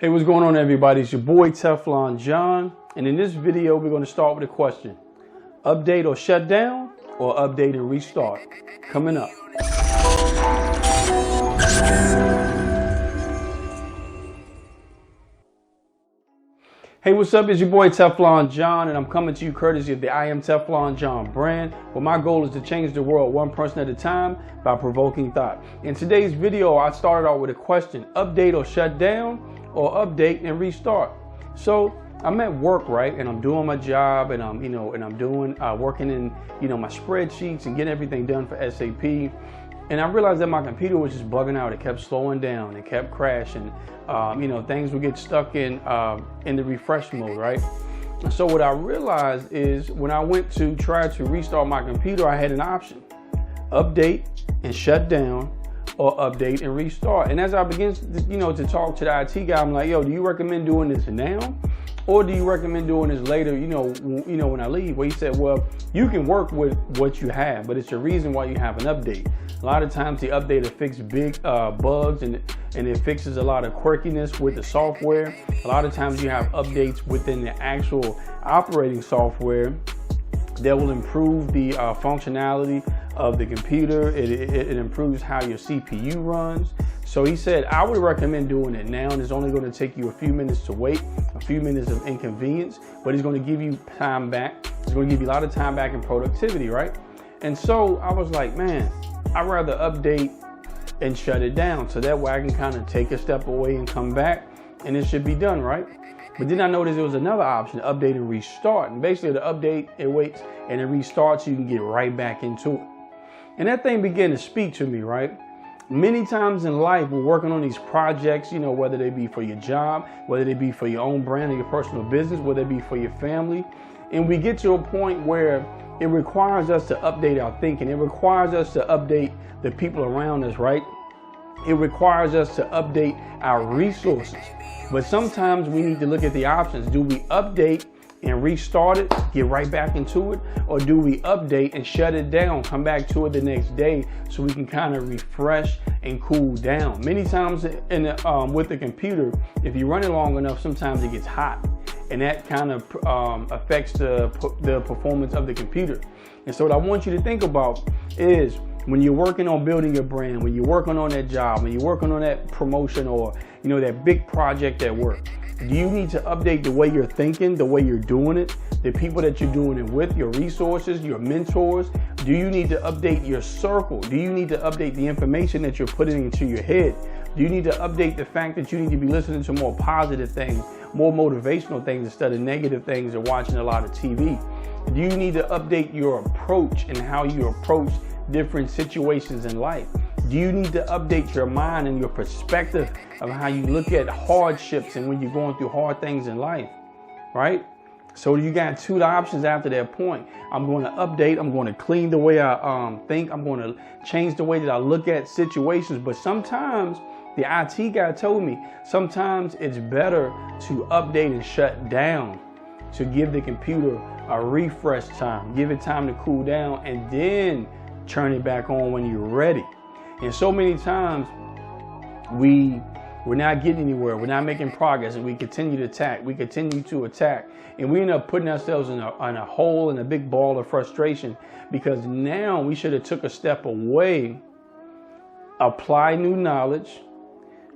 Hey, what's going on, everybody? It's your boy TeflonJohn, and in this video we're going to start with a question: update or shut down, or update and restart? Coming up. Hey, what's up? It's your boy TeflonJohn, and I'm coming to you courtesy of the I Am TeflonJohn brand, where my goal is to change the world one person at a time by provoking thought. In today's video, I started out with a question: update or shut down, or update and restart? So I'm at work, right, and I'm doing my job, and I'm doing working in my spreadsheets and getting everything done for SAP. And I realized that my computer was just bugging out. It kept slowing down. It kept crashing. Things would get stuck in the refresh mode, right? So what I realized is when I went to try to restart my computer, I had an option: update and shut down, or update and restart. And as I began to talk to the IT guy, I'm like, yo, do you recommend doing this now, or do you recommend doing this later, when I leave? Well, he said, well, you can work with what you have, but it's a reason why you have an update. A lot of times the update will fix big bugs, and it fixes a lot of quirkiness with the software. A lot of times you have updates within the actual operating software that will improve the functionality of the computer. It improves how your CPU runs. So he said, I would recommend doing it now, and it's only going to take you a few minutes to wait, a few minutes of inconvenience, but it's going to give you time back. It's going to give you a lot of time back in productivity, right? And so I was like, man, I'd rather update and shut it down, so that way I can kind of take a step away and come back, and it should be done, right? But then I noticed there was another option: update and restart. And basically the update, it waits, and it restarts so you can get right back into it. And that thing began to speak to me, right? Many times in life, we're working on these projects, whether they be for your job, whether they be for your own brand or your personal business, whether it be for your family. And we get to a point where it requires us to update our thinking. It requires us to update the people around us, right? It requires us to update our resources. But sometimes we need to look at the options. Do we update and restart it, get right back into it? Or do we update and shut it down, come back to it the next day so we can kind of refresh and cool down? Many times with the computer, if you run it long enough, sometimes it gets hot, and that kind of affects the performance of the computer. And so what I want you to think about is, when you're working on building your brand, when you're working on that job, when you're working on that promotion, or that big project at work, do you need to update the way you're thinking, the way you're doing it, the people that you're doing it with, your resources, your mentors? Do you need to update your circle? Do you need to update the information that you're putting into your head? Do you need to update the fact that you need to be listening to more positive things, more motivational things, instead of negative things, or watching a lot of TV? Do you need to update your approach and how you approach different situations in life? Do you need to update your mind and your perspective of how you look at hardships and when you're going through hard things in life, right? So you got two options after that point. I'm going to update. I'm going to clean the way I think. I'm going to change the way that I look at situations. But sometimes, the IT guy told me, sometimes it's better to update and shut down, to give the computer a refresh time, give it time to cool down, and then turn it back on when you're ready. And so many times we're not getting anywhere, we're not making progress, and we continue to attack, and we end up putting ourselves in a hole, in a big ball of frustration, because now we should have took a step away, apply new knowledge,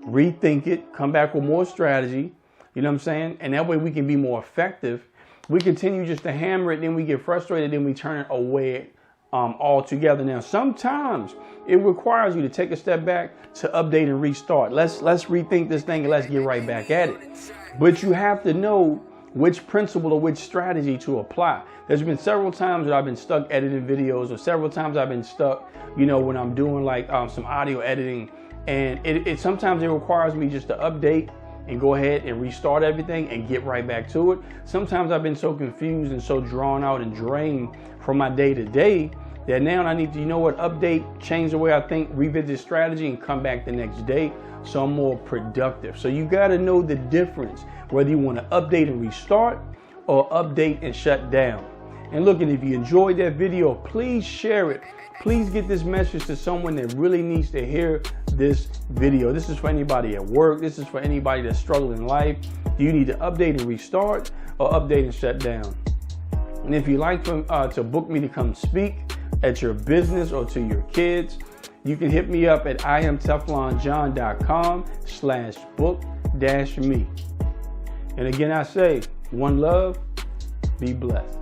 rethink it, come back with more strategy, you know what I'm saying? And that way we can be more effective. We continue just to hammer it, then we get frustrated, then we turn it away altogether. Now, sometimes it requires you to take a step back to update and restart. Let's rethink this thing, and let's get right back at it. But you have to know which principle or which strategy to apply. There's been several times that I've been stuck editing videos, or several times I've been stuck, when I'm doing like some audio editing, and it sometimes it requires me just to update and go ahead and restart everything and get right back to it. Sometimes I've been so confused and so drawn out and drained from my day to day that now I need to, update, change the way I think, revisit strategy, and come back the next day so I'm more productive. So you got to know the difference, whether you want to update and restart, or update and shut down. And look, and if you enjoyed that video, please share it. Please get this message to someone that really needs to hear this video. This is for anybody at work. This is for anybody that's struggling in life. Do you need to update and restart, or update and shut down? And if you'd like to book me to come speak at your business or to your kids, you can hit me up at IamTeflonJohn.com/book-me. And again, I say, one love, be blessed.